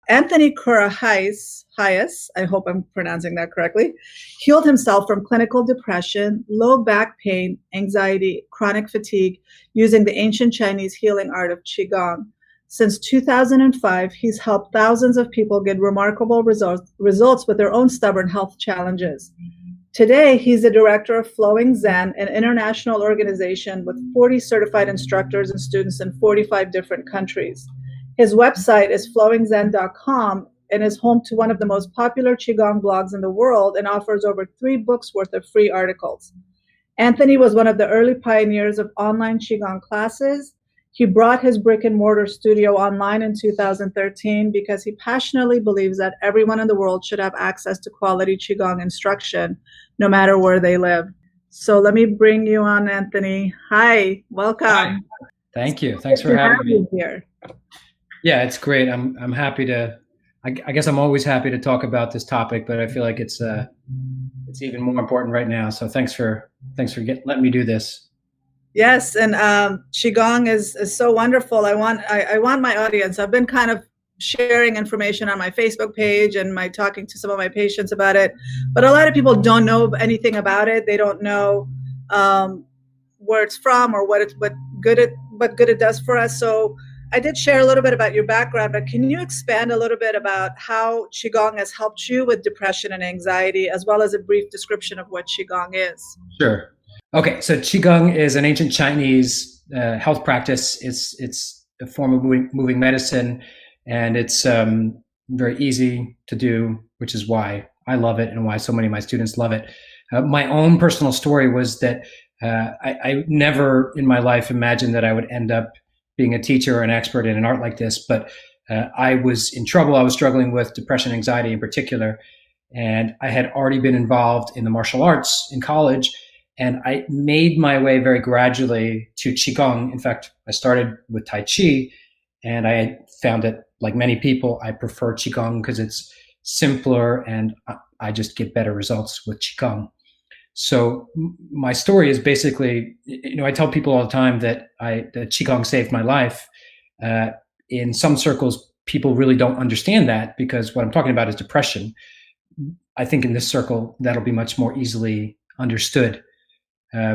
Anthony Korahais, I hope I'm pronouncing that correctly, healed himself from clinical depression, low back pain, anxiety, chronic fatigue using the ancient Chinese healing art of Qigong. Since 2005, he's helped thousands of people get remarkable results with their own stubborn health challenges. Today, he's the director of Flowing Zen, an international organization with 40 certified instructors and students in 45 different countries. His website is flowingzen.com and is home to one of the most popular Qigong blogs in the world and offers over 3 books worth of free articles. Anthony was one of the early pioneers of online Qigong classes. He brought his brick and mortar studio online in 2013 because he passionately believes that everyone in the world should have access to quality Qigong instruction, no matter where they live. So let me bring you on, Anthony. Hi, welcome. Hi. Thank you. Thanks for having me here. Yeah, it's great. I'm happy to. I guess I'm always happy to talk about this topic, but I feel like it's even more important right now. So thanks for letting me do this. Yes, and Qigong is so wonderful. I want my audience. I've been kind of sharing information on my Facebook page and talking to some of my patients about it, but a lot of people don't know anything about it. They don't know where it's from or what good it does for us. So I did share a little bit about your background, but can you expand a little bit about how Qigong has helped you with depression and anxiety, as well as a brief description of what Qigong is? Sure. Okay, so Qigong is an ancient Chinese health practice. It's a form of moving medicine, and it's very easy to do, which is why I love it and why so many of my students love it. My own personal story was that I never in my life imagined that I would end up being a teacher or an expert in an art like this, but I was in trouble. I was struggling with depression, anxiety in particular, and I had already been involved in the martial arts in college, and I made my way very gradually to Qigong. In fact, I started with Tai Chi, and I found that, like many people, I prefer Qigong because it's simpler and I just get better results with Qigong. So my story is basically, I tell people all the time that that Qigong saved my life. In some circles, people really don't understand that because what I'm talking about is depression. I think in this circle, that'll be much more easily understood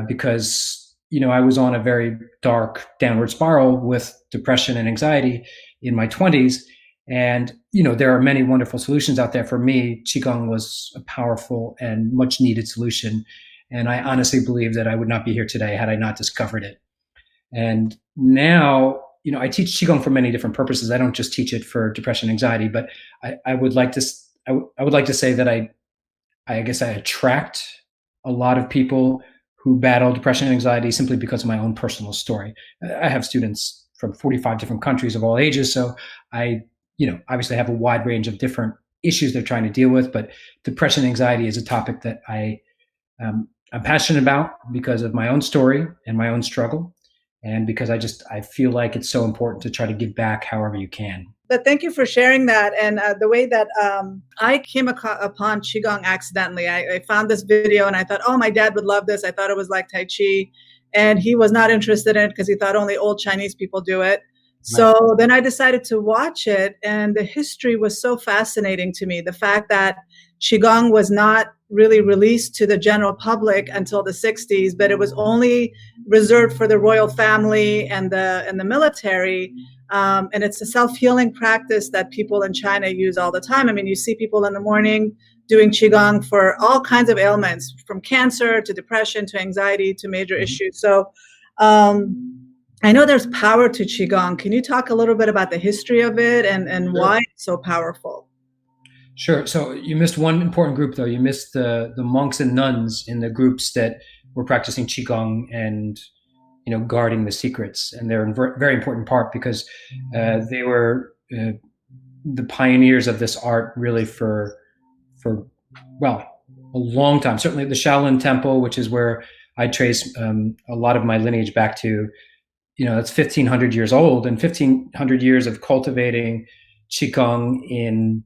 because, I was on a very dark downward spiral with depression and anxiety in my 20s. And, there are many wonderful solutions out there. For me, Qigong was a powerful and much needed solution. And I honestly believe that I would not be here today had I not discovered it. And now, I teach Qigong for many different purposes. I don't just teach it for depression and anxiety, but I would like to say that I guess I attract a lot of people who battle depression and anxiety simply because of my own personal story. I have students from 45 different countries of all ages. So I obviously have a wide range of different issues they're trying to deal with, but depression and anxiety is a topic that I'm passionate about because of my own story and my own struggle. And because I feel like it's so important to try to give back however you can. But thank you for sharing that. And the way that I came upon Qigong accidentally, I found this video and I thought, oh, my dad would love this. I thought it was like Tai Chi. And he was not interested in it because he thought only old Chinese people do it. So then I decided to watch it, and the history was so fascinating to me. The fact that Qigong was not really released to the general public until the 60s, but it was only reserved for the royal family and the military. And it's a self-healing practice that people in China use all the time. I mean, you see people in the morning doing Qigong for all kinds of ailments, from cancer to depression to anxiety to major issues. So I know there's power to Qigong. Can you talk a little bit about the history of it and why it's so powerful? Sure. So you missed one important group, though. You missed the monks and nuns in the groups that were practicing Qigong and, guarding the secrets. And they're a very important part because they were the pioneers of this art really for a long time. Certainly the Shaolin Temple, which is where I trace a lot of my lineage back to. That's 1,500 years old, and 1,500 years of cultivating Qigong in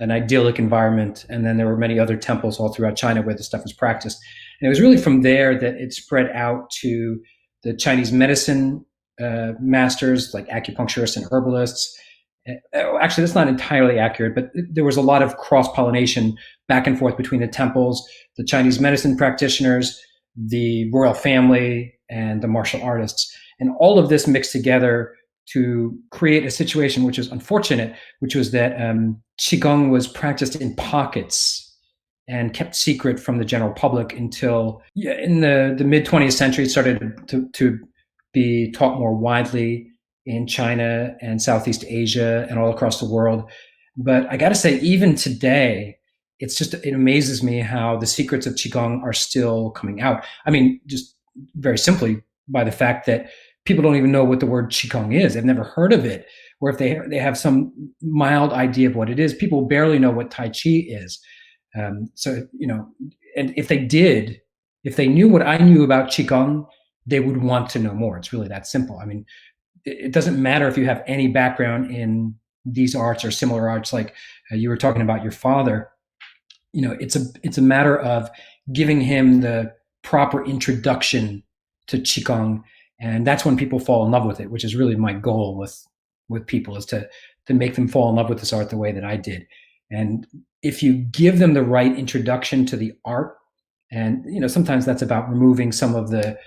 an idyllic environment. And then there were many other temples all throughout China where this stuff was practiced. And it was really from there that it spread out to the Chinese medicine masters like acupuncturists and herbalists. Actually, that's not entirely accurate, but there was a lot of cross-pollination back and forth between the temples, the Chinese medicine practitioners, the royal family, and the martial artists. And all of this mixed together to create a situation which was unfortunate, which was that Qigong was practiced in pockets and kept secret from the general public until in the mid 20th century it started to be taught more widely in China and Southeast Asia and all across the world. But I got to say, even today, it amazes me how the secrets of Qigong are still coming out. I mean, just very simply by the fact that people don't even know what the word Qigong is. They've never heard of it. Or if they have some mild idea of what it is, people barely know what Tai Chi is. So, and if they knew what I knew about Qigong, they would want to know more. It's really that simple. I mean, it doesn't matter if you have any background in these arts or similar arts, like you were talking about your father. It's a matter of giving him the proper introduction to Qigong, and that's when people fall in love with it, which is really my goal with people, is to make them fall in love with this art the way that I did. And if you give them the right introduction to the art, and sometimes that's about removing some of the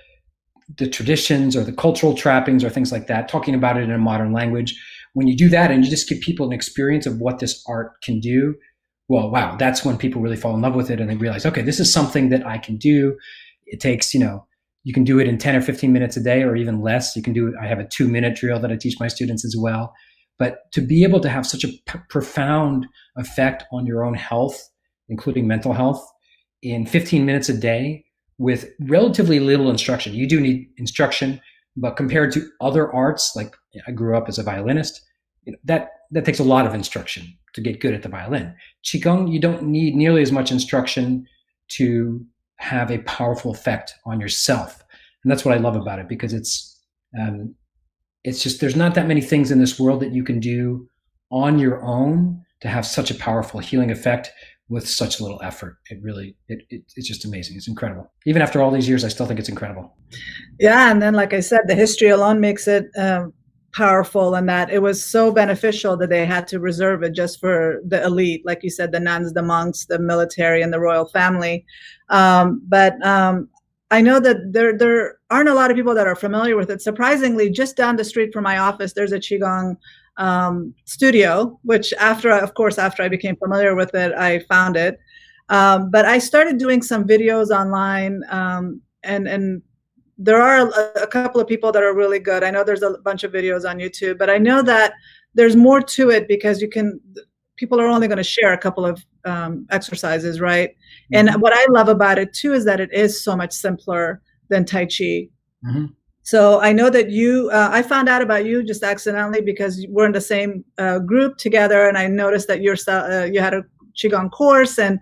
traditions or the cultural trappings or things like that, talking about it in a modern language. When you do that and you just give people an experience of what this art can do, well, wow, that's when people really fall in love with it and they realize, okay, this is something that I can do. It takes, you can do it in 10 or 15 minutes a day or even less. You can do it. I have a 2-minute drill that I teach my students as well. But to be able to have such a profound effect on your own health, including mental health, in 15 minutes a day with relatively little instruction. You do need instruction, but compared to other arts, like I grew up as a violinist, that takes a lot of instruction to get good at the violin. Qigong, you don't need nearly as much instruction to have a powerful effect on yourself. And that's what I love about it, because it's just, there's not that many things in this world that you can do on your own to have such a powerful healing effect with such little effort. It's just amazing. It's incredible. Even after all these years, I still think it's incredible. Yeah. And then, like I said, the history alone makes it powerful, and that it was so beneficial that they had to reserve it just for the elite, like you said, the nuns, the monks, the military, and the royal family. But I know that there aren't a lot of people that are familiar with it. Surprisingly, just down the street from my office, there's a Qigong studio, which after I became familiar with it, I found it. But I started doing some videos online, and there are a couple of people that are really good. I know there's a bunch of videos on YouTube, but I know that there's more to it, because people are only going to share a couple of exercises, right? Mm-hmm. And what I love about it too is that it is so much simpler than Tai Chi. Mm-hmm. So I know that I found out about you just accidentally because we're in the same group together, and I noticed that you had a Qigong course, and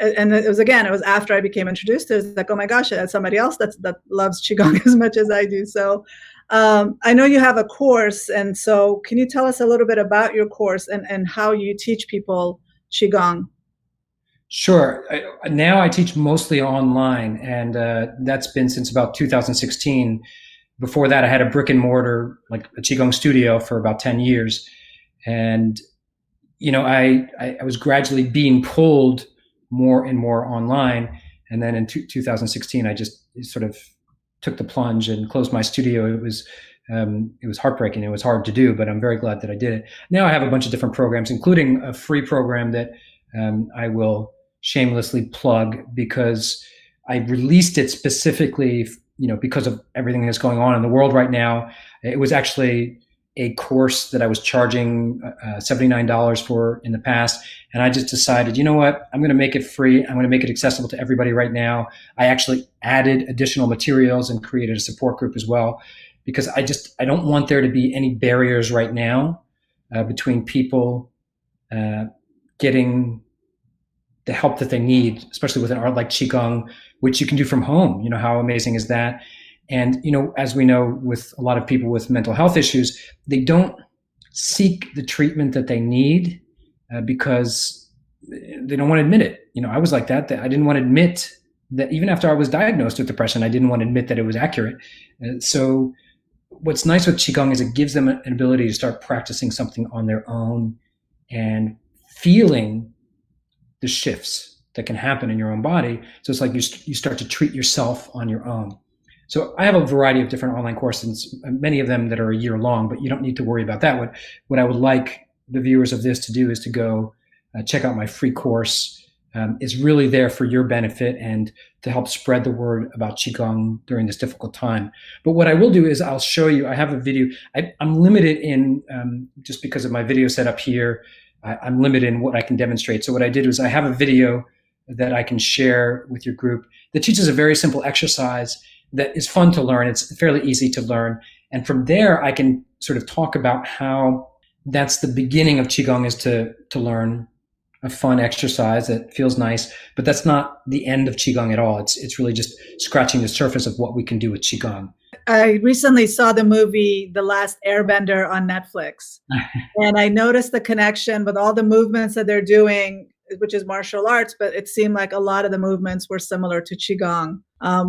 it was after I became introduced. It was like, oh my gosh, I had somebody else that loves Qigong as much as I do. So I know you have a course, and so can you tell us a little bit about your course and how you teach people Qigong? Sure. Now I teach mostly online, and that's been since about 2016. Before that, I had a brick and mortar, like a Qigong studio, for about 10 years. And, I was gradually being pulled more and more online. And then in 2016, I just sort of took the plunge and closed my studio. It was heartbreaking. It was hard to do, but I'm very glad that I did it. Now I have a bunch of different programs, including a free program that I will shamelessly plug, because I released it specifically because of everything that's going on in the world right now. It was actually a course that I was charging $79 for in the past. And I just decided, you know what, I'm going to make it free. I'm going to make it accessible to everybody right now. I actually added additional materials and created a support group as well, because I don't want there to be any barriers right now between people getting the help that they need, especially with an art like Qigong, which you can do from home. How amazing is that? And, as we know, with a lot of people with mental health issues, they don't seek the treatment that they need because they don't want to admit it. I was like that I didn't want to admit that even after I was diagnosed with depression, I didn't want to admit that it was accurate. So what's nice with Qigong is it gives them an ability to start practicing something on their own and feeling the shifts that can happen in your own body. So it's like you start to treat yourself on your own. So I have a variety of different online courses, many of them that are a year long, but you don't need to worry about that. What I would like the viewers of this to do is to go check out my free course. It's really there for your benefit and to help spread the word about Qigong during this difficult time. But what I will do is I'll show you, I have a video. I'm limited in, just because of my video setup here, I'm limited in what I can demonstrate. So what I did was I have a video that I can share with your group that teaches a very simple exercise that is fun to learn. It's fairly easy to learn. And from there, I can sort of talk about how that's the beginning of Qigong, is to learn a fun exercise that feels nice, but that's not the end of Qigong at all. It's really just scratching the surface of what we can do with Qigong. I recently saw the movie The Last Airbender on Netflix, and I noticed the connection with all the movements that they're doing, which is martial arts, but it seemed like a lot of the movements were similar to Qigong.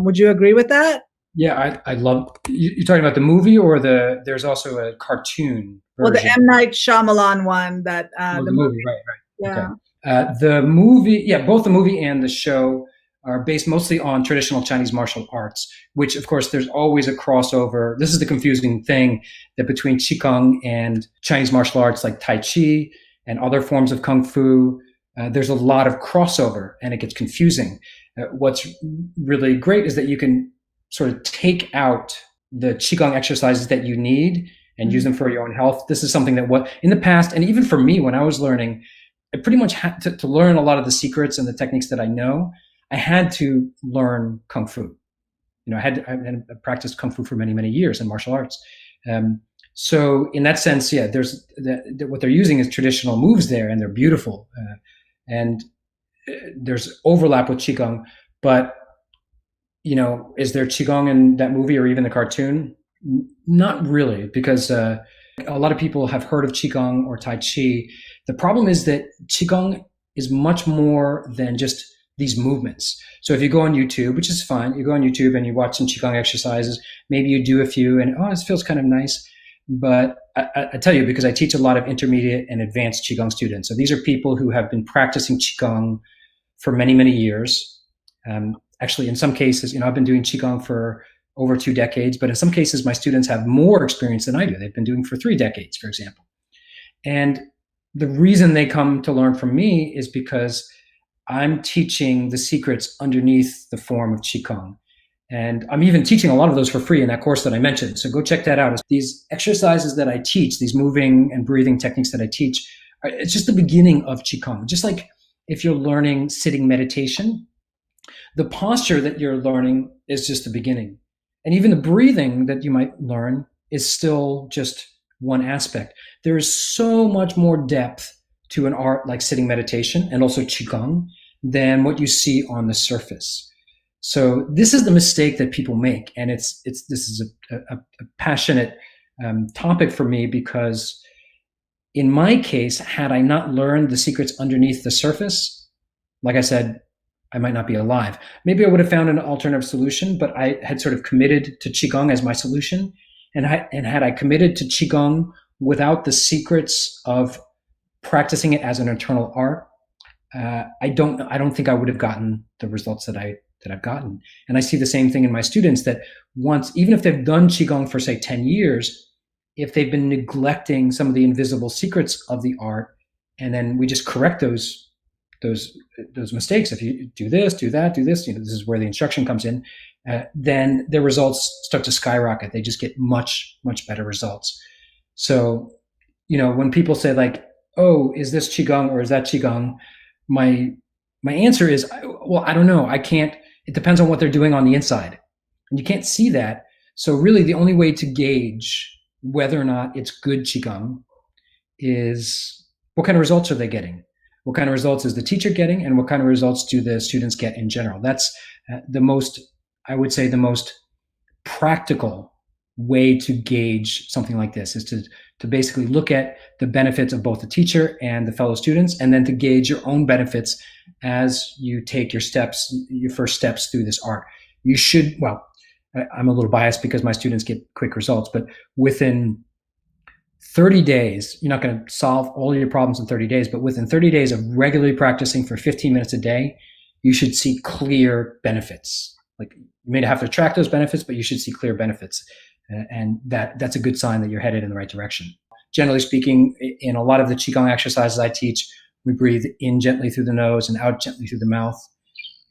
Would you agree with that? Yeah, I love, you're talking about the movie or there's also a cartoon version? Well, the M. Night Shyamalan one that, the movie, right. Yeah. Okay. The movie, yeah, both the movie and the show are based mostly on traditional Chinese martial arts, which of course there's always a crossover. This is the confusing thing, that between Qigong and Chinese martial arts like Tai Chi and other forms of Kung Fu, there's a lot of crossover and it gets confusing. What's really great is that you can sort of take out the Qigong exercises that you need and use them for your own health. This is something that in the past, and even for me when I was learning, I pretty much had to learn a lot of the secrets and the techniques that I know. I had to learn Kung Fu. I had practiced Kung Fu for many, many years in martial arts. So in that sense, yeah, there's what they're using is traditional moves there, and they're beautiful. And there's overlap with Qigong, but is there Qigong in that movie or even the cartoon? Not really, because a lot of people have heard of Qigong or Tai Chi. The problem is that Qigong is much more than just these movements. So if you go on YouTube, which is fine, you go on YouTube and you watch some Qigong exercises, maybe you do a few and, this feels kind of nice. But I tell you, because I teach a lot of intermediate and advanced Qigong students. So these are people who have been practicing Qigong for many, many years. Actually, in some cases, I've been doing Qigong for over 2 decades, but in some cases, my students have more experience than I do. They've been doing for 3 decades, for example. And the reason they come to learn from me is because I'm teaching the secrets underneath the form of Qigong. And I'm even teaching a lot of those for free in that course that I mentioned. So go check that out. These exercises that I teach, these moving and breathing techniques that I teach, it's just the beginning of Qigong. Just like if you're learning sitting meditation, the posture that you're learning is just the beginning. And even the breathing that you might learn is still just one aspect. There is so much more depth to an art like sitting meditation and also Qigong than what you see on the surface. So this is the mistake that people make. And this is a passionate topic for me, because in my case, had I not learned the secrets underneath the surface, like I said, I might not be alive. Maybe I would have found an alternative solution, but I had sort of committed to Qigong as my solution. And had I committed to Qigong without the secrets of practicing it as an internal art, I don't think I would have gotten the results that I've gotten. And I see the same thing in my students, that even if they've done Qigong for say 10 years, if they've been neglecting some of the invisible secrets of the art, and then we just correct those mistakes. If you do this, do that, do this, this is where the instruction comes in, then their results start to skyrocket. They just get much, much better results. So, when people say like, oh, is this Qigong or is that Qigong? My answer is, well, I don't know. I can't, it depends on what they're doing on the inside. And you can't see that. So really the only way to gauge whether or not it's good Qigong is what kind of results are they getting? What kind of results is the teacher getting, and what kind of results do the students get in general? That's I would say the most practical way to gauge something like this, is to basically look at the benefits of both the teacher and the fellow students, and then to gauge your own benefits as you take your first steps through this art. I'm a little biased because my students get quick results, but within 30 days, you're not going to solve all your problems in 30 days, but within 30 days of regularly practicing for 15 minutes a day, you should see clear benefits. Like, you may have to track those benefits, but you should see clear benefits. And that's a good sign that you're headed in the right direction. Generally speaking, in a lot of the Qigong exercises I teach, we breathe in gently through the nose and out gently through the mouth.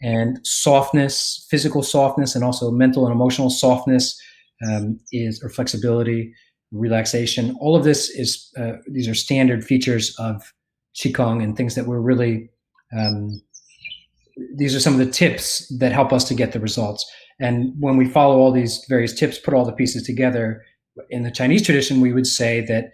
And softness, physical softness, and also mental and emotional softness or flexibility, relaxation. All of this is, these are standard features of Qigong and things that we're really, these are some of the tips that help us to get the results. And when we follow all these various tips, put all the pieces together, in the Chinese tradition, we would say that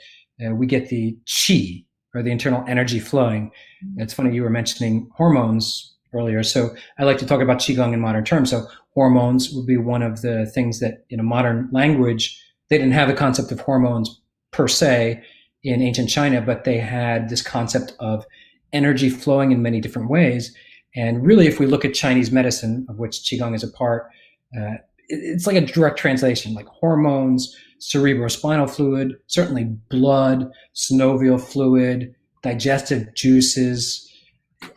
we get the qi, or the internal energy flowing. It's funny, you were mentioning hormones earlier. So I like to talk about Qigong in modern terms. So hormones would be one of the things that in a modern language, they didn't have the concept of hormones per se in ancient China, but they had this concept of energy flowing in many different ways. And really, if we look at Chinese medicine, of which Qigong is a part, it's like a direct translation, like hormones, cerebrospinal fluid, certainly blood, synovial fluid, digestive juices.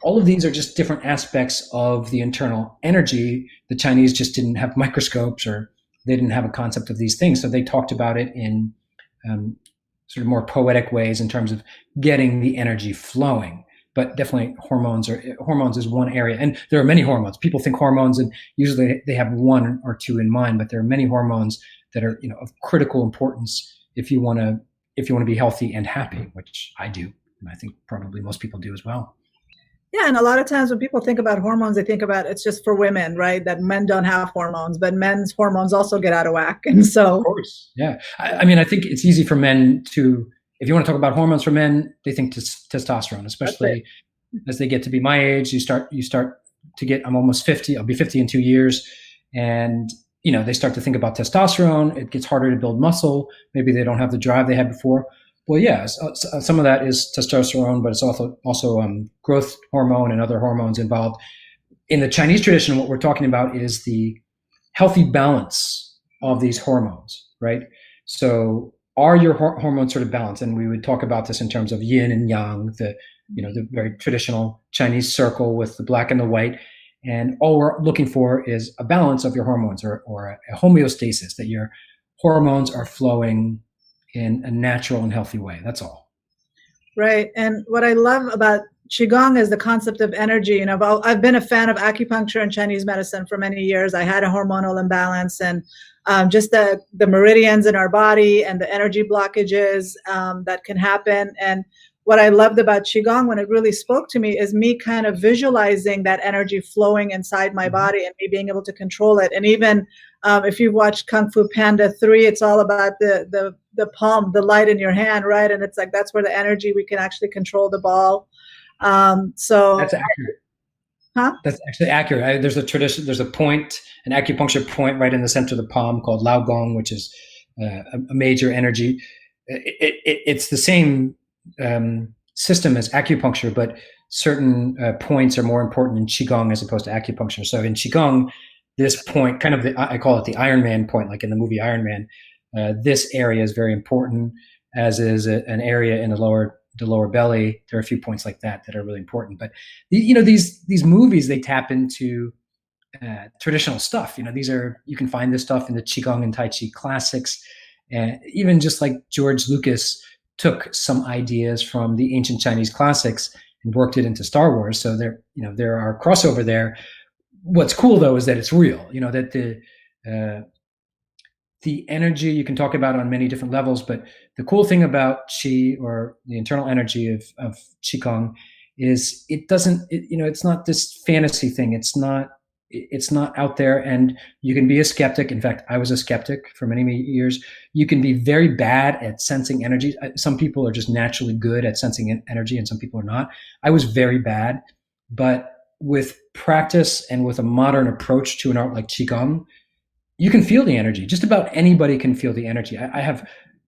All of these are just different aspects of the internal energy. The Chinese just didn't have microscopes, or they didn't have a concept of these things. So they talked about it in sort of more poetic ways in terms of getting the energy flowing. But definitely hormones is one area. And there are many hormones. People think hormones, and usually they have one or two in mind, but there are many hormones that are, of critical importance if you want to be healthy and happy, which I do. And I think probably most people do as well. Yeah, and a lot of times when people think about hormones, they think about it's just for women, right? That men don't have hormones, but men's hormones also get out of whack. And so, of course, yeah. I mean, I think it's easy for men to, if you want to talk about hormones for men, they think testosterone, especially as they get to be my age. You start to get, I'm almost 50. I'll be 50 in 2 years. And, they start to think about testosterone. It gets harder to build muscle. Maybe they don't have the drive they had before. Well, yeah, some of that is testosterone, but it's also growth hormone and other hormones involved. In the Chinese tradition, what we're talking about is the healthy balance of these hormones, right? So are your hormones sort of balanced? And we would talk about this in terms of yin and yang, the very traditional Chinese circle with the black and the white. And all we're looking for is a balance of your hormones, or a homeostasis, that your hormones are flowing in a natural and healthy way. That's all. Right. And what I love about Qigong is the concept of energy. I've been a fan of acupuncture and Chinese medicine for many years. I had a hormonal imbalance, and just the meridians in our body and the energy blockages that can happen. And what I loved about Qigong, when it really spoke to me, is me kind of visualizing that energy flowing inside my body and me being able to control it. And even if you've watched Kung Fu Panda 3, it's all about the palm, the light in your hand, right? And it's like, that's where the energy, we can actually control the ball. So that's accurate. Huh? That's actually accurate. There's a tradition, there's a point, an acupuncture point right in the center of the palm called Lao Gong, which is a major energy. It's the same system as acupuncture, but certain points are more important in Qigong as opposed to acupuncture. So in Qigong, this point, kind of I call it the Iron Man point, like in the movie Iron Man. This area is very important, as is an area in the lower belly. There are a few points like that are really important. But these movies, they tap into traditional stuff. You can find this stuff in the Qigong and Tai Chi classics, and even just like George Lucas took some ideas from the ancient Chinese classics and worked it into Star Wars. So there are crossover there. What's cool though is that it's real. That the energy you can talk about on many different levels, but the cool thing about Qi, or the internal energy of Qigong, is it's not this fantasy thing. It's not out there, and you can be a skeptic. In fact, I was a skeptic for many, many years. You can be very bad at sensing energy. Some people are just naturally good at sensing energy, and some people are not. I was very bad, but with practice and with a modern approach to an art like Qigong, you can feel the energy. Just about anybody can feel the energy. I have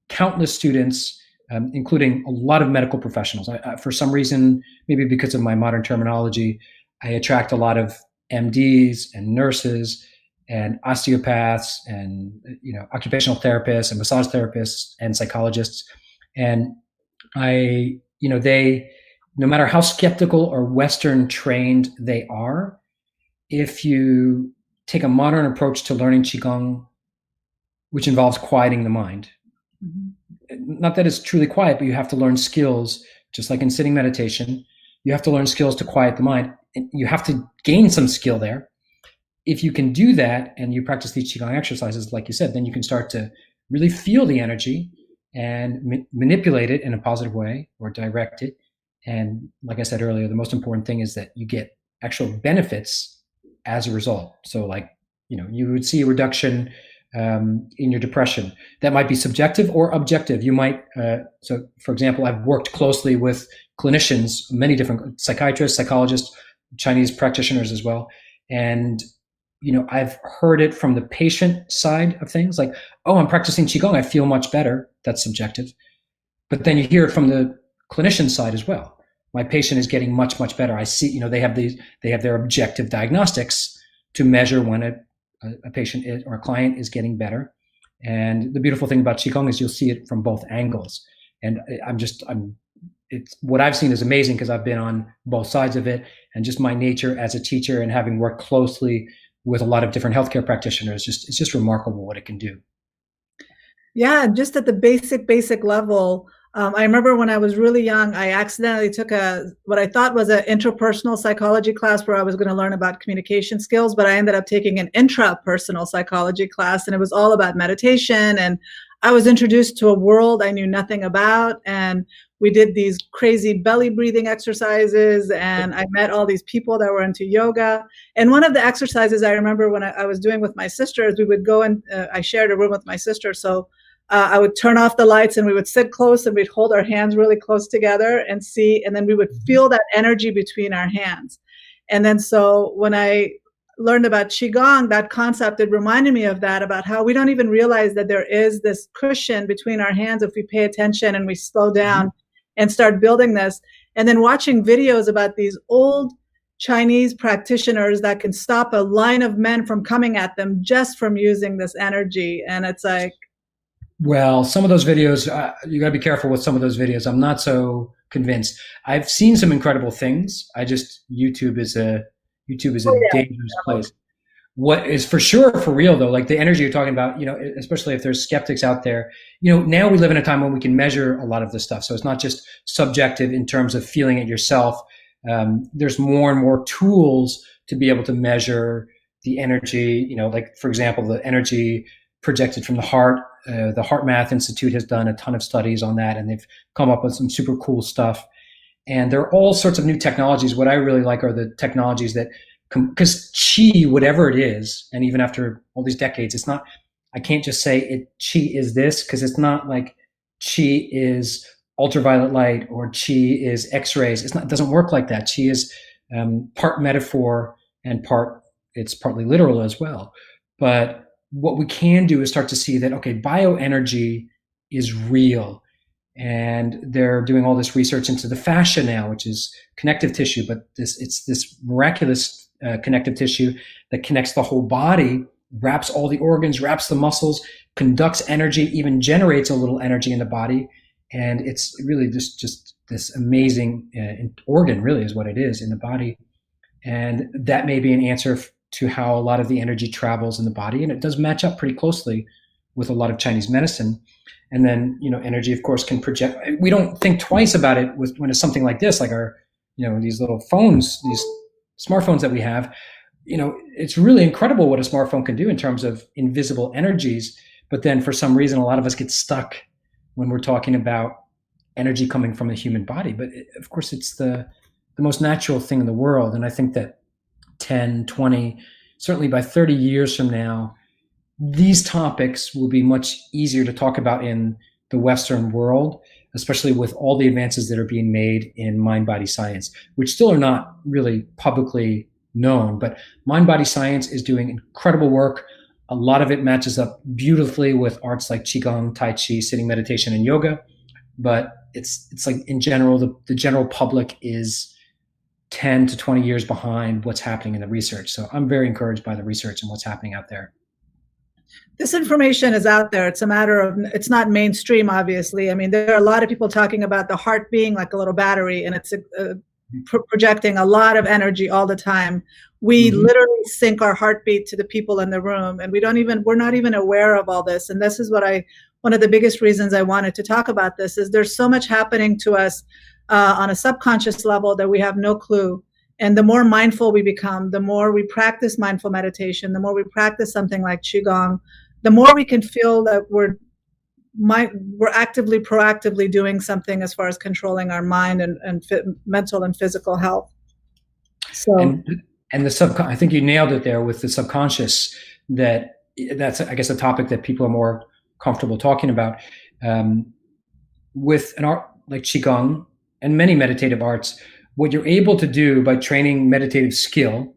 countless students, including a lot of medical professionals. For some reason, maybe because of my modern terminology, I attract a lot of MDs and nurses and osteopaths and occupational therapists and massage therapists and psychologists. And they, no matter how skeptical or Western trained they are, if you take a modern approach to learning Qigong, which involves quieting the mind, not that it's truly quiet, but you have to learn skills, just like in sitting meditation, you have to learn skills to quiet the mind. And you have to gain some skill there. If you can do that and you practice these Qigong exercises, like you said, then you can start to really feel the energy and manipulate it in a positive way or direct it. And like I said earlier, the most important thing is that you get actual benefits as a result. So you would see a reduction in your depression. That might be subjective or objective. You might, so for example, I've worked closely with clinicians, many different psychiatrists, psychologists, Chinese practitioners as well. And I've heard it from the patient side of things, like, oh, I'm practicing Qigong, I feel much better. That's subjective. But then you hear it from the clinician side as well. My patient is getting much, much better. I see, they have their objective diagnostics to measure when a patient or a client is getting better. And the beautiful thing about Qigong is you'll see it from both angles. And it's what I've seen is amazing because I've been on both sides of it, and just my nature as a teacher and having worked closely with a lot of different healthcare practitioners, it's just remarkable what it can do. Yeah, just at the basic level. I remember when I was really young, I accidentally took what I thought was an interpersonal psychology class where I was going to learn about communication skills, but I ended up taking an intrapersonal psychology class, and it was all about meditation. And I was introduced to a world I knew nothing about, and we did these crazy belly breathing exercises, and I met all these people that were into yoga. And one of the exercises I remember when I was doing with my sisters, we would go and I shared a room with my sister. So I would turn off the lights and we would sit close and we'd hold our hands really close together and see, and then we would feel that energy between our hands. And then so when I learned about Qigong, that concept, it reminded me of that, about how we don't even realize that there is this cushion between our hands if we pay attention and we slow down and start building this. And then watching videos about these old Chinese practitioners that can stop a line of men from coming at them just from using this energy. And it's like, well, some of those videos, you got to be careful with some of those videos. I'm not so convinced. I've seen some incredible things. YouTube is a dangerous place. What is for sure for real though, like the energy you're talking about, especially if there's skeptics out there, now we live in a time when we can measure a lot of this stuff. So it's not just subjective in terms of feeling it yourself. There's more and more tools to be able to measure the energy, like for example, the energy projected from the heart. The Heart Math Institute has done a ton of studies on that, and they've come up with some super cool stuff. And there are all sorts of new technologies. What I really like are the technologies that, because Qi, whatever it is, and even after all these decades, it's not, I can't just say Qi is this, because it's not like Qi is ultraviolet light or Qi is X-rays. It doesn't work like that. Qi is part metaphor and it's partly literal as well. But what we can do is start to see that, okay, bioenergy is real. And they're doing all this research into the fascia now, which is connective tissue, but it's this miraculous connective tissue that connects the whole body, wraps all the organs, wraps the muscles, conducts energy, even generates a little energy in the body. And it's really just this amazing organ, really is what it is in the body. And that may be an answer to how a lot of the energy travels in the body. And it does match up pretty closely with a lot of Chinese medicine. And then, energy, of course, can project. We don't think twice about it when it's something like this, like our, these little phones, these smartphones that we have. It's really incredible what a smartphone can do in terms of invisible energies. But then for some reason, a lot of us get stuck when we're talking about energy coming from the human body. But of course, it's the most natural thing in the world. And I think that 10, 20, certainly by 30 years from now, these topics will be much easier to talk about in the Western world, especially with all the advances that are being made in mind-body science, which still are not really publicly known. But mind-body science is doing incredible work. A lot of it matches up beautifully with arts like Qigong, Tai Chi, sitting meditation, and yoga. But it's like in general, the general public is 10 to 20 years behind what's happening in the research. So I'm very encouraged by the research and what's happening out there. This information is out there. It's a matter of, it's not mainstream, obviously. I mean, there are a lot of people talking about the heart being like a little battery, and it's projecting a lot of energy all the time. We literally sync our heartbeat to the people in the room, and we're not even aware of all this. And this is one of the biggest reasons I wanted to talk about this is there's so much happening to us on a subconscious level that we have no clue. And the more mindful we become, the more we practice mindful meditation, the more we practice something like Qigong, the more we can feel that we're actively, proactively doing something as far as controlling our mind and mental and physical health. So, and I think you nailed it there with the subconscious. That's I guess a topic that people are more comfortable talking about. With an art like Qigong and many meditative arts, what you're able to do by training meditative skill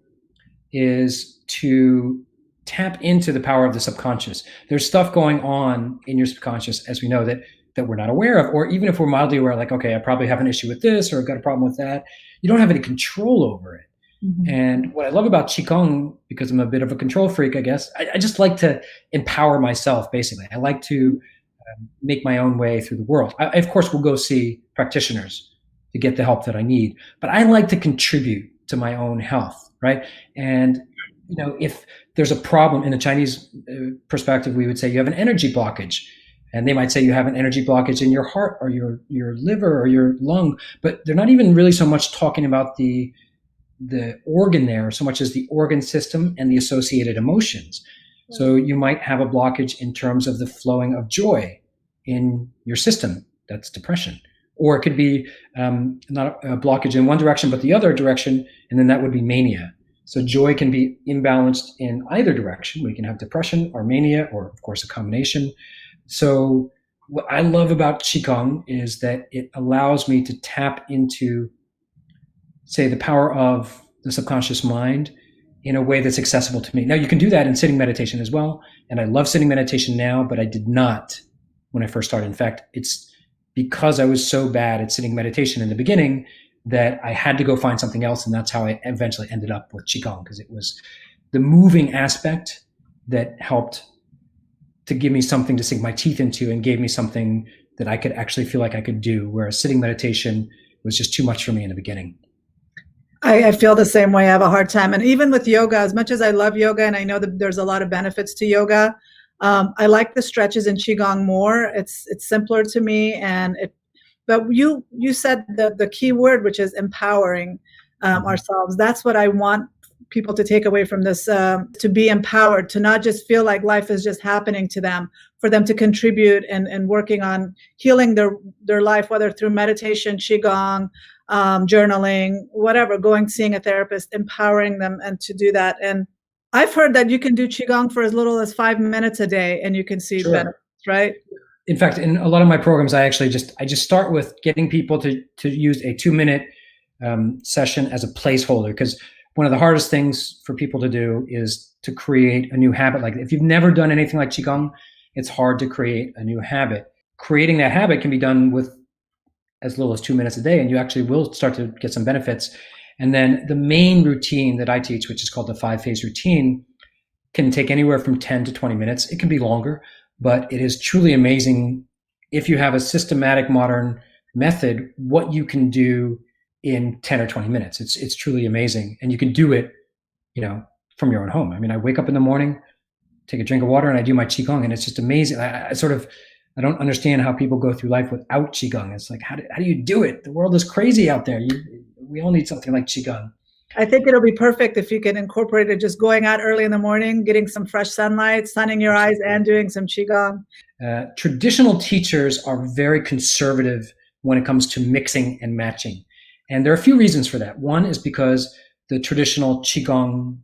is to tap into the power of the subconscious. There's stuff going on in your subconscious, as we know, that we're not aware of, or even if we're mildly aware, like, okay, I probably have an issue with this, or I've got a problem with that. You don't have any control over it. And what I love about Qigong, because I'm a bit of a control freak, I guess, I just like to empower myself, basically. I like to make my own way through the world. I, of course, will go see practitioners to get the help that I need, but I like to contribute to my own health, right? And if there's a problem in the Chinese perspective, we would say you have an energy blockage, and they might say you have an energy blockage in your heart or your liver or your lung, but they're not even really so much talking about the organ there so much as the organ system and the associated emotions. So you might have a blockage in terms of the flowing of joy in your system. That's depression. Or it could be not a blockage in one direction, but the other direction, and then that would be mania. So joy can be imbalanced in either direction. We can have depression or mania, or of course a combination. So what I love about Qigong is that it allows me to tap into, say, the power of the subconscious mind in a way that's accessible to me. Now, you can do that in sitting meditation as well. And I love sitting meditation now, but I did not when I first started. In fact, it's because I was so bad at sitting meditation in the beginning that I had to go find something else. And that's how I eventually ended up with Qigong, because it was the moving aspect that helped to give me something to sink my teeth into and gave me something that I could actually feel like I could do, whereas sitting meditation was just too much for me in the beginning. I feel the same way. I have a hard time. And even with yoga, as much as I love yoga and I know that there's a lot of benefits to yoga, I like the stretches in Qigong more. It's simpler to me. But you said the key word, which is empowering ourselves. That's what I want people to take away from this, to be empowered, to not just feel like life is just happening to them, for them to contribute and working on healing their life, whether through meditation, Qigong, journaling, whatever, seeing a therapist, empowering them and to do that. And I've heard that you can do Qigong for as little as 5 minutes a day and you can see benefits, right? In fact, in a lot of my programs, I just start with getting people to use a 2-minute session as a placeholder, because one of the hardest things for people to do is to create a new habit. Like if you've never done anything like Qigong, it's hard to create a new habit. Creating that habit can be done with as little as 2 minutes a day, and you actually will start to get some benefits. And then the main routine that I teach, which is called the 5-phase routine, can take anywhere from 10 to 20 minutes. It can be longer, but it is truly amazing if you have a systematic modern method, what you can do in 10 or 20 minutes. It's truly amazing. And you can do it, from your own home. I mean, I wake up in the morning, take a drink of water, and I do my Qigong, and it's just amazing. I don't understand how people go through life without Qigong. It's like, how do you do it? The world is crazy out there. We all need something like Qigong. I think it'll be perfect if you can incorporate it, just going out early in the morning, getting some fresh sunlight, sunning your eyes, and doing some Qigong. Traditional teachers are very conservative when it comes to mixing and matching. And there are a few reasons for that. One is because the traditional Qigong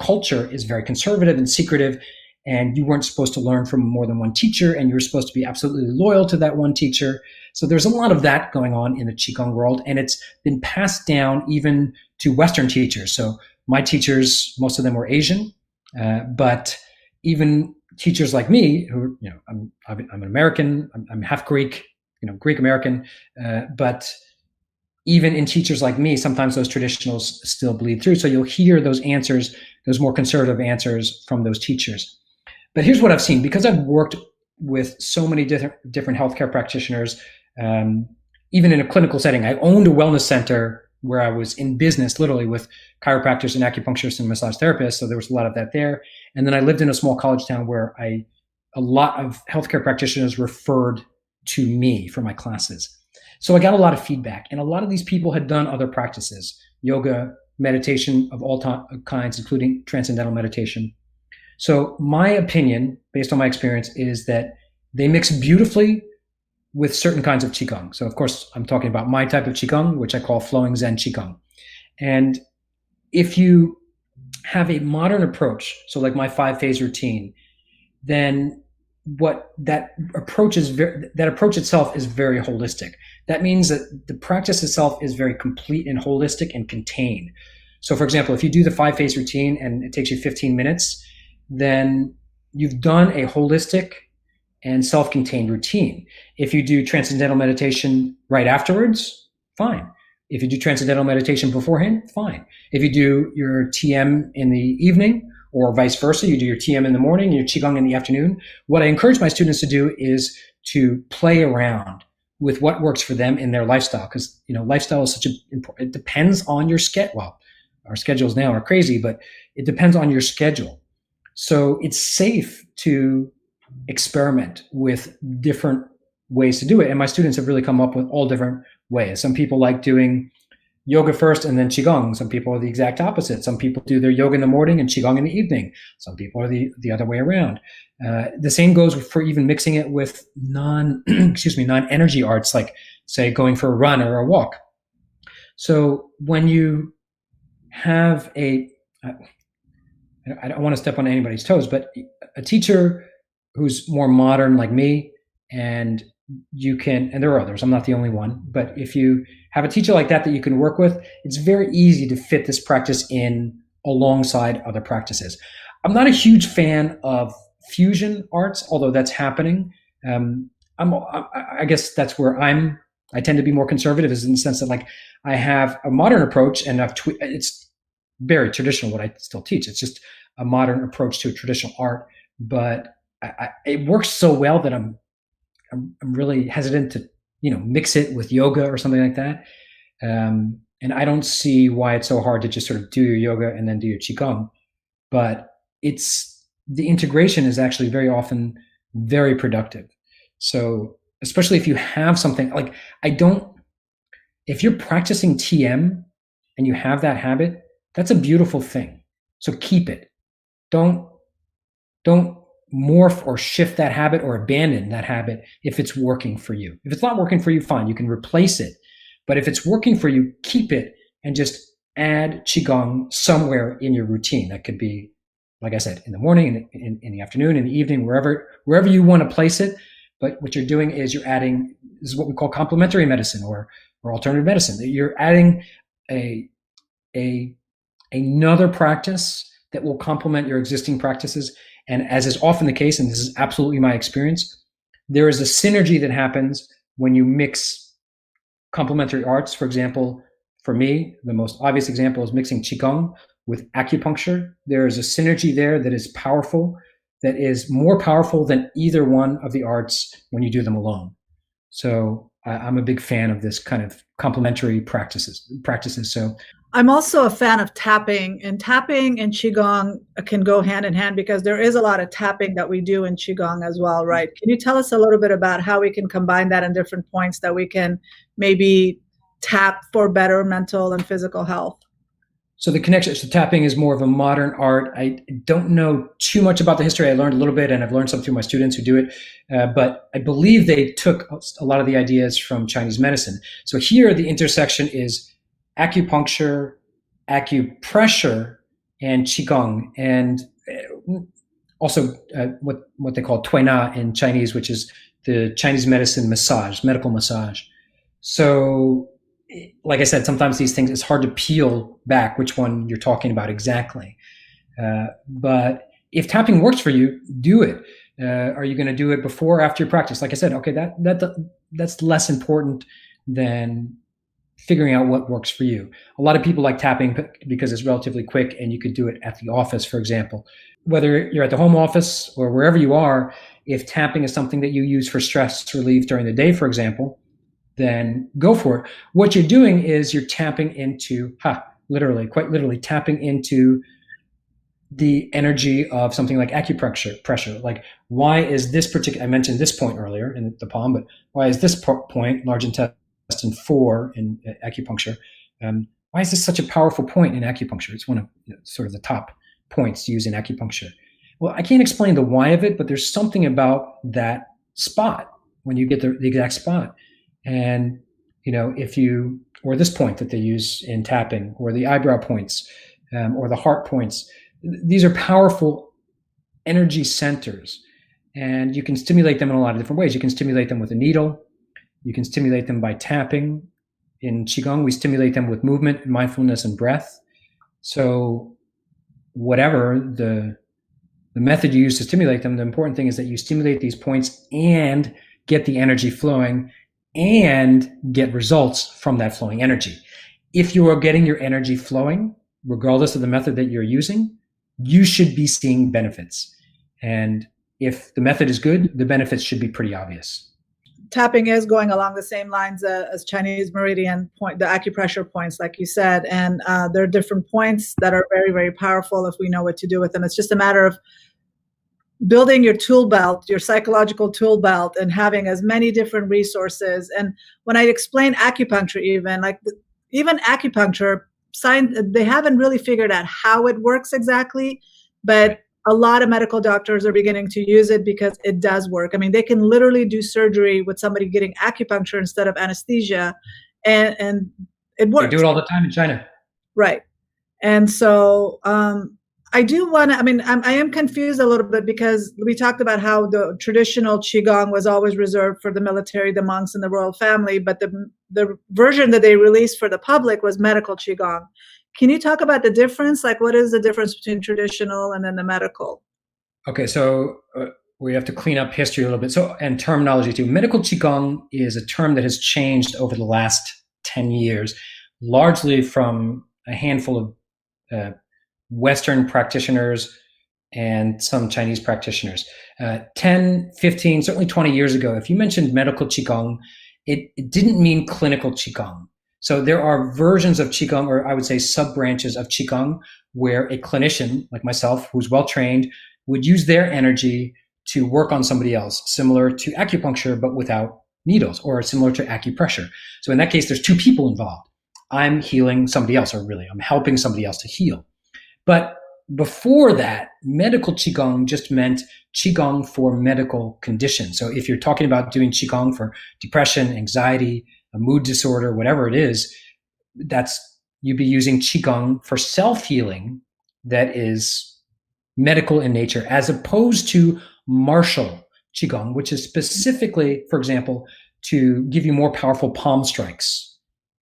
culture is very conservative and secretive, and you weren't supposed to learn from more than one teacher, and you were supposed to be absolutely loyal to that one teacher. So there's a lot of that going on in the Qigong world, and it's been passed down even to Western teachers. So my teachers, most of them were Asian, but even teachers like me, who, I'm an American, I'm half Greek, Greek American, but even in teachers like me, sometimes those traditionals still bleed through. So you'll hear those answers, those more conservative answers from those teachers. But here's what I've seen, because I've worked with so many different healthcare practitioners, even in a clinical setting. I owned a wellness center where I was in business, literally, with chiropractors and acupuncturists and massage therapists. So there was a lot of that there. And then I lived in a small college town where a lot of healthcare practitioners referred to me for my classes. So I got a lot of feedback, and a lot of these people had done other practices, yoga, meditation of all kinds, including transcendental meditation. So my opinion, based on my experience, is that they mix beautifully with certain kinds of Qigong. So of course, I'm talking about my type of Qigong, which I call flowing Zen Qigong. And if you have a modern approach, so like my 5-phase routine, then what that approach itself is very holistic. That means that the practice itself is very complete and holistic and contained. So for example, if you do the 5-phase routine and it takes you 15 minutes, then you've done a holistic and self-contained routine. If you do transcendental meditation right afterwards, fine. If you do transcendental meditation beforehand, fine. If you do your TM in the evening, or vice versa, you do your TM in the morning, your Qigong in the afternoon, what I encourage my students to do is to play around with what works for them in their lifestyle. Because, lifestyle is it depends on your schedule. Well, our schedules now are crazy, but it depends on your schedule. So it's safe to experiment with different ways to do it. And my students have really come up with all different ways. Some people like doing yoga first and then Qigong. Some people are the exact opposite. Some people do their yoga in the morning and Qigong in the evening. Some people are the other way around. The same goes for even mixing it with non-energy arts, like say going for a run or a walk. So when you have I don't want to step on anybody's toes, but a teacher who's more modern like me, and there are others, I'm not the only one, but if you have a teacher like that you can work with, it's very easy to fit this practice in alongside other practices. I'm not a huge fan of fusion arts, although that's happening. I guess that's where I tend to be more conservative, is in the sense that like I have a modern approach, and it's very traditional what I still teach. It's just a modern approach to a traditional art, but it works so well that I'm really hesitant to mix it with yoga or something like that. And I don't see why it's so hard to just sort of do your yoga and then do your Qigong. But the integration is actually very often very productive. So especially if you have something like if you're practicing TM and you have that habit, that's a beautiful thing. So keep it. Don't morph or shift that habit or abandon that habit if it's working for you. If it's not working for you, fine, you can replace it. But if it's working for you, keep it and just add Qigong somewhere in your routine. That could be, like I said, in the morning, in the afternoon, in the evening, wherever you want to place it. But what you're doing is you're adding, this is what we call complementary medicine or alternative medicine. You're adding another practice that will complement your existing practices. And as is often the case, and this is absolutely my experience, there is a synergy that happens when you mix complementary arts. For example, for me, the most obvious example is mixing Qigong with acupuncture. There is a synergy there that is powerful, that is more powerful than either one of the arts when you do them alone. So I'm a big fan of this kind of complementary practices. So I'm also a fan of tapping, and tapping and Qigong can go hand in hand because there is a lot of tapping that we do in Qigong as well, right? Can you tell us a little bit about how we can combine that in different points that we can maybe tap for better mental and physical health? So the connection to tapping is more of a modern art. I don't know too much about the history. I learned a little bit, and I've learned some through my students who do it. But I believe they took a lot of the ideas from Chinese medicine. So here the intersection is acupuncture, acupressure, and Qigong, and also what they call tuina in Chinese, which is the Chinese medicine massage, medical massage. So like I said, sometimes these things, it's hard to peel back which one you're talking about exactly. But if tapping works for you, do it. Are you going to do it before or after your practice? Like I said, okay, that's less important than figuring out what works for you. A lot of people like tapping because it's relatively quick and you could do it at the office, for example. Whether you're at the home office or wherever you are, if tapping is something that you use for stress relief during the day, for example, then go for it. What you're doing is you're tapping into, literally, quite literally tapping into the energy of something like pressure. Like, why is this particular, I mentioned this point earlier in the palm, but why is this point, large intestine 4 in acupuncture, why is this such a powerful point in acupuncture? It's one of sort of the top points used in acupuncture. Well, I can't explain the why of it, but there's something about that spot when you get the exact spot. And, or this point that they use in tapping, or the eyebrow points, or the heart points. These are powerful energy centers, and you can stimulate them in a lot of different ways. You can stimulate them with a needle. You can stimulate them by tapping. In Qigong, we stimulate them with movement, mindfulness, and breath. So whatever the method you use to stimulate them, the important thing is that you stimulate these points and get the energy flowing and get results from that flowing energy. If you are getting your energy flowing, regardless of the method that you're using, you should be seeing benefits. And if the method is good, the benefits should be pretty obvious. Tapping is going along the same lines as Chinese meridian point, the acupressure points, like you said. And there are different points that are very, very powerful if we know what to do with them. It's just a matter of building your tool belt, your psychological tool belt, and having as many different resources. And when I explain acupuncture, even acupuncture, they haven't really figured out how it works exactly, but a lot of medical doctors are beginning to use it because it does work. I mean, they can literally do surgery with somebody getting acupuncture instead of anesthesia, and it works. They do it all the time in China. Right. And so I do want to, I am confused a little bit because we talked about how the traditional Qigong was always reserved for the military, the monks, and the royal family, but the version that they released for the public was medical Qigong. Can you talk about the difference? Like, what is the difference between traditional and then the medical? Okay, so we have to clean up history a little bit. So, and terminology too. Medical Qigong is a term that has changed over the last 10 years, largely from a handful of Western practitioners and some Chinese practitioners. 10, 15, certainly 20 years ago, if you mentioned medical Qigong, it didn't mean clinical Qigong. So there are versions of Qigong, or I would say sub-branches of Qigong, where a clinician like myself, who's well-trained, would use their energy to work on somebody else, similar to acupuncture, but without needles, or similar to acupressure. So in that case, there's two people involved. I'm healing somebody else, or really, I'm helping somebody else to heal. But before that, medical Qigong just meant Qigong for medical conditions. So if you're talking about doing Qigong for depression, anxiety, a mood disorder, whatever it is, you'd be using Qigong for self-healing that is medical in nature, as opposed to martial Qigong, which is specifically, for example, to give you more powerful palm strikes,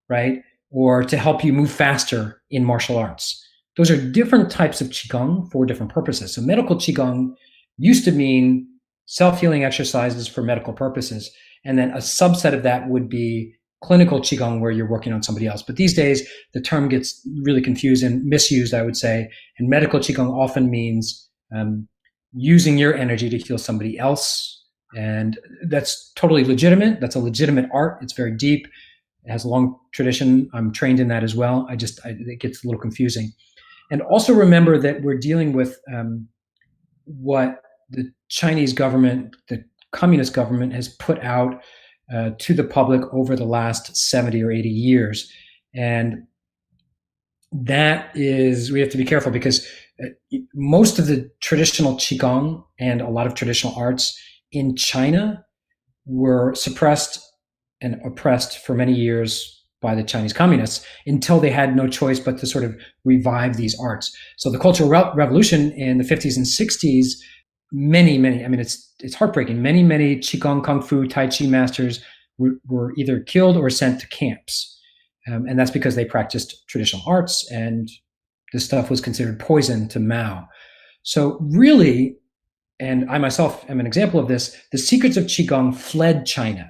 right? Or to help you move faster in martial arts. Those are different types of Qigong for different purposes. So medical Qigong used to mean self-healing exercises for medical purposes. And then a subset of that would be clinical Qigong, where you're working on somebody else. But these days, the term gets really confused and misused, I would say. And medical Qigong often means using your energy to heal somebody else. And that's totally legitimate. That's a legitimate art. It's very deep. It has a long tradition. I'm trained in that as well. It gets a little confusing. And also remember that we're dealing with what the Chinese government, the communist government, has put out to the public over the last 70 or 80 years. And that is, we have to be careful, because most of the traditional Qigong and a lot of traditional arts in China were suppressed and oppressed for many years by the Chinese communists, until they had no choice but to sort of revive these arts. So the Cultural Revolution in the 50s and 60s, many, it's heartbreaking. Many Qigong, Kung Fu, Tai Chi masters were either killed or sent to camps. And that's because they practiced traditional arts, and this stuff was considered poison to Mao. So really, and I myself am an example of this, the secrets of Qigong fled China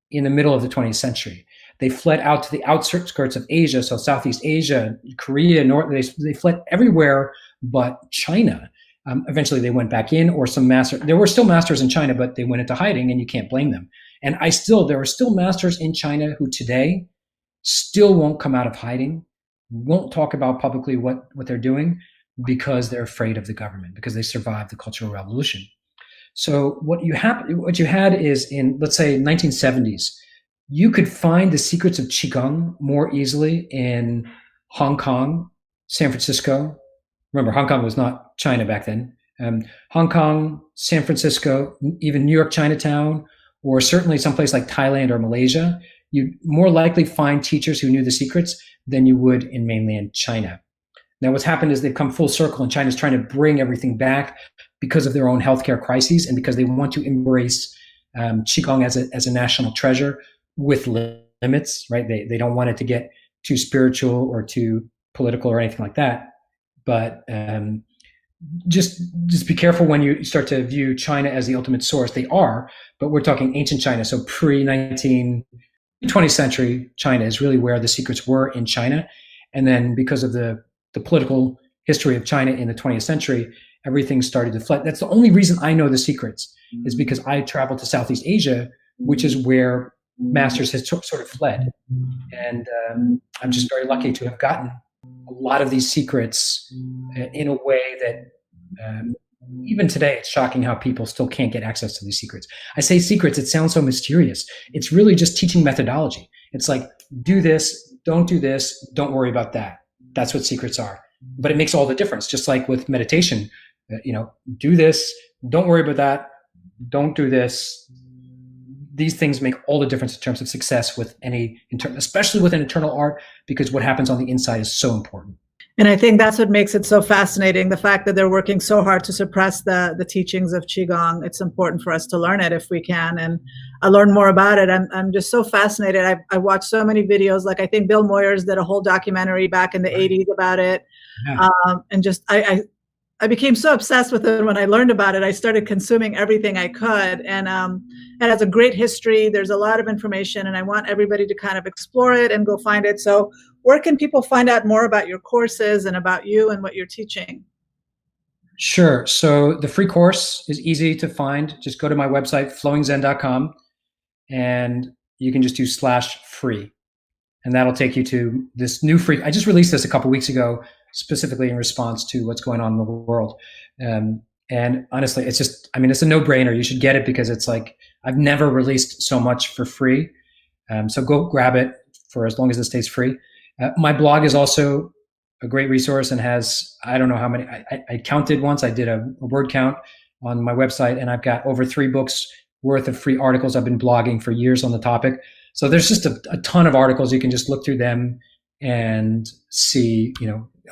in the middle of the 20th century. They fled out to the outskirts of Asia, so Southeast Asia, Korea, they fled everywhere but China. Eventually they went back in, or there were still masters in China, but they went into hiding, and you can't blame them. And there are still masters in China who today still won't come out of hiding, won't talk about publicly what they're doing, because they're afraid of the government, because they survived the Cultural Revolution. So what you had is, in, let's say, 1970s, you could find the secrets of Qigong more easily in Hong Kong, San Francisco. Remember, Hong Kong was not China back then. Hong Kong, San Francisco, even New York, Chinatown, or certainly someplace like Thailand or Malaysia. You'd more likely find teachers who knew the secrets than you would in mainland China. Now, what's happened is they've come full circle, and China's trying to bring everything back because of their own healthcare crises, and because they want to embrace Qigong as a national treasure with limits, right? They don't want it to get too spiritual or too political or anything like that. But just be careful when you start to view China as the ultimate source. They are, but we're talking ancient China, so pre-20th century China is really where the secrets were in China. And then because of the political history of China in the 20th century, everything started to flood. That's the only reason I know the secrets, is because I traveled to Southeast Asia, which is where masters has sort of fled. And I'm just very lucky to have gotten a lot of these secrets in a way that even today, it's shocking how people still can't get access to these secrets. I say secrets, it sounds so mysterious. It's really just teaching methodology. It's like, do this, don't do this, don't worry about that. That's what secrets are. But it makes all the difference. Just like with meditation, do this, don't worry about that, don't do this. These things make all the difference in terms of success with especially with an internal art, because what happens on the inside is so important. And I think that's what makes it so fascinating, the fact that they're working so hard to suppress the teachings of Qigong. It's important for us to learn it if we can, and I learn more about it. I'm just so fascinated. I watched so many videos. Like, I think Bill Moyers did a whole documentary back in the 80s about it. Yeah. And just I became so obsessed with it when I learned about it. I started consuming everything I could, and it has a great history. There's a lot of information, and I want everybody to kind of explore it and go find it. So where can people find out more about your courses and about you and what you're teaching? Sure. So the free course is easy to find. Just go to my website, flowingzen.com, and you can just do /free. And that'll take you to this new free. I just released this a couple weeks ago, specifically in response to what's going on in the world. And honestly, it's a no-brainer. You should get it, because it's like, I've never released so much for free. So go grab it for as long as it stays free. My blog is also a great resource and has, I don't know how many, I counted once. I did a word count on my website, and I've got over 3 books worth of free articles. I've been blogging for years on the topic. So there's just a ton of articles. You can just look through them and see,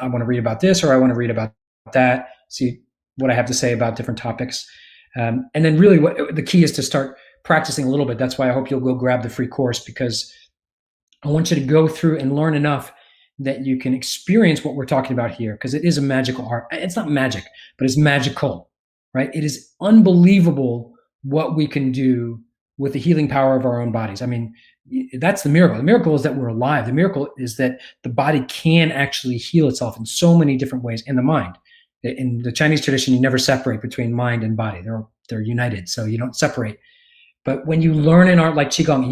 I want to read about this, or I want to read about that, see what I have to say about different topics. And then really the key is to start practicing a little bit. That's why I hope you'll go grab the free course, because I want you to go through and learn enough that you can experience what we're talking about here, because it is a magical art. It's not magic, but it's magical, right? It is unbelievable what we can do with the healing power of our own bodies. I mean, that's the miracle. The miracle is that we're alive. The miracle is that the body can actually heal itself in so many different ways, in the mind. In the Chinese tradition, you never separate between mind and body. They're united, so you don't separate. But when you learn an art like Qigong,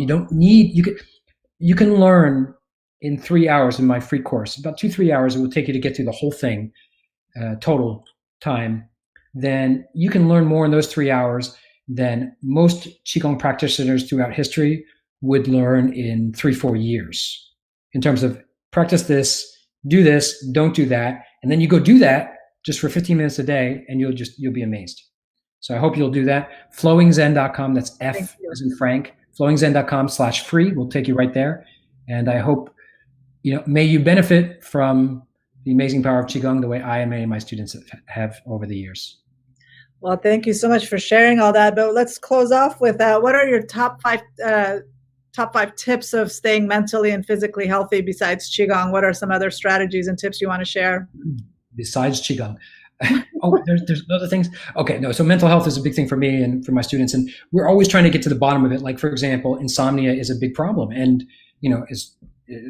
you can learn in 3 hours in my free course, about 2-3 hours it will take you to get through the whole thing, total time. Then you can learn more in those 3 hours than most Qigong practitioners throughout history would learn in 3-4 years, in terms of practice this, do this, don't do that. And then you go do that just for 15 minutes a day, and you'll be amazed. So I hope you'll do that. Flowingzen.com, that's F as in Frank, flowingzen.com/free will take you right there. And I hope, may you benefit from the amazing power of Qigong the way I and many of my students have over the years. Well, thank you so much for sharing all that. But let's close off with what are your top five tips of staying mentally and physically healthy besides Qigong? What are some other strategies and tips you want to share? Besides Qigong. There's other things. Okay, no. So mental health is a big thing for me and for my students, and we're always trying to get to the bottom of it. Like, for example, insomnia is a big problem, and is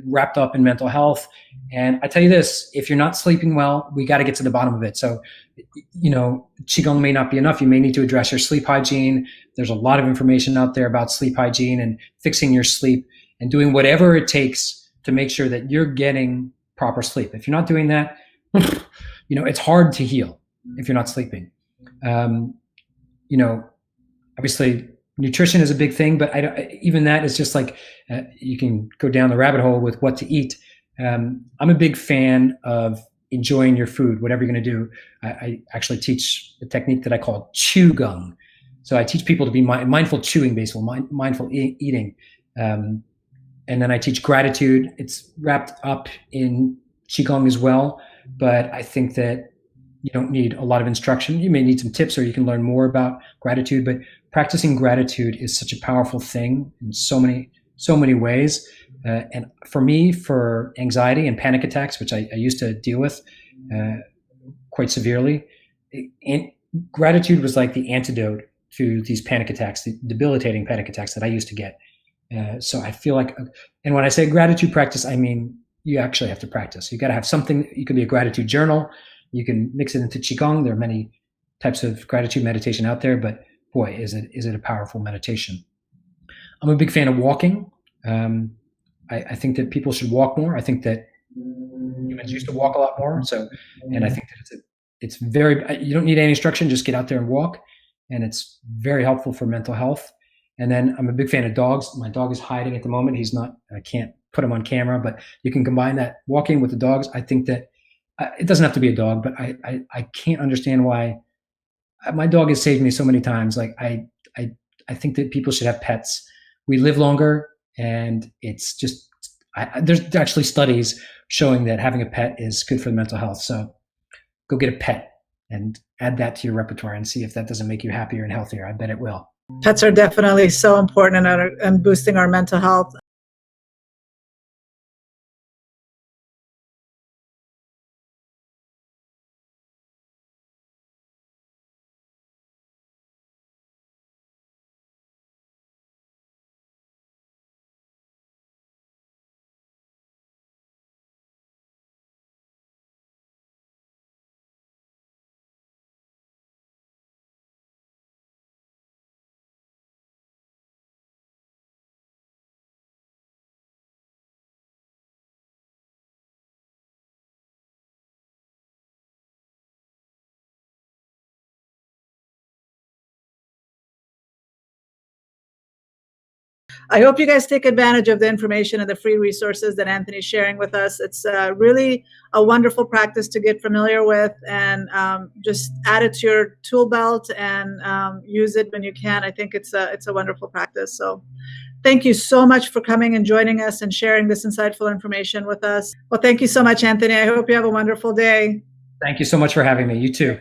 wrapped up in mental health. And I tell you this, if you're not sleeping well, we got to get to the bottom of it. So, Qigong may not be enough. You may need to address your sleep hygiene. There's a lot of information out there about sleep hygiene and fixing your sleep and doing whatever it takes to make sure that you're getting proper sleep. If you're not doing that, it's hard to heal if you're not sleeping. Obviously nutrition is a big thing, but even that is just like, you can go down the rabbit hole with what to eat. I'm a big fan of enjoying your food, whatever you're going to do. I actually teach a technique that I call Qi-Gong. So I teach people to be mindful chewing, basically mindful eating. And then I teach gratitude. It's wrapped up in Qigong as well, but I think that you don't need a lot of instruction. You may need some tips, or you can learn more about gratitude, but practicing gratitude is such a powerful thing in so many ways. And for me, for anxiety and panic attacks, which I used to deal with quite severely, gratitude was like the antidote to these panic attacks, the debilitating panic attacks that I used to get. So I feel like, and when I say gratitude practice, I mean, you actually have to practice. You got to have something. You could be a gratitude journal. You can mix it into Qigong. There are many types of gratitude meditation out there, but boy, is it a powerful meditation. I'm a big fan of walking. I think that people should walk more. I think that humans used to walk a lot more. And I think that it's very, you don't need any instruction, just get out there and walk. And it's very helpful for mental health. And then I'm a big fan of dogs. My dog is hiding at the moment. I can't put him on camera, but you can combine that walking with the dogs. I think that it doesn't have to be a dog, but I can't understand why my dog has saved me so many times. Like I think that people should have pets. We live longer, and it's just, there's actually studies showing that having a pet is good for the mental health. So go get a pet and add that to your repertoire and see if that doesn't make you happier and healthier. I bet it will. Pets are definitely so important in boosting our mental health. I hope you guys take advantage of the information and the free resources that Anthony's sharing with us. It's really a wonderful practice to get familiar with, and just add it to your tool belt and use it when you can. I think it's a wonderful practice. So thank you so much for coming and joining us and sharing this insightful information with us. Well, thank you so much, Anthony. I hope you have a wonderful day. Thank you so much for having me. You too.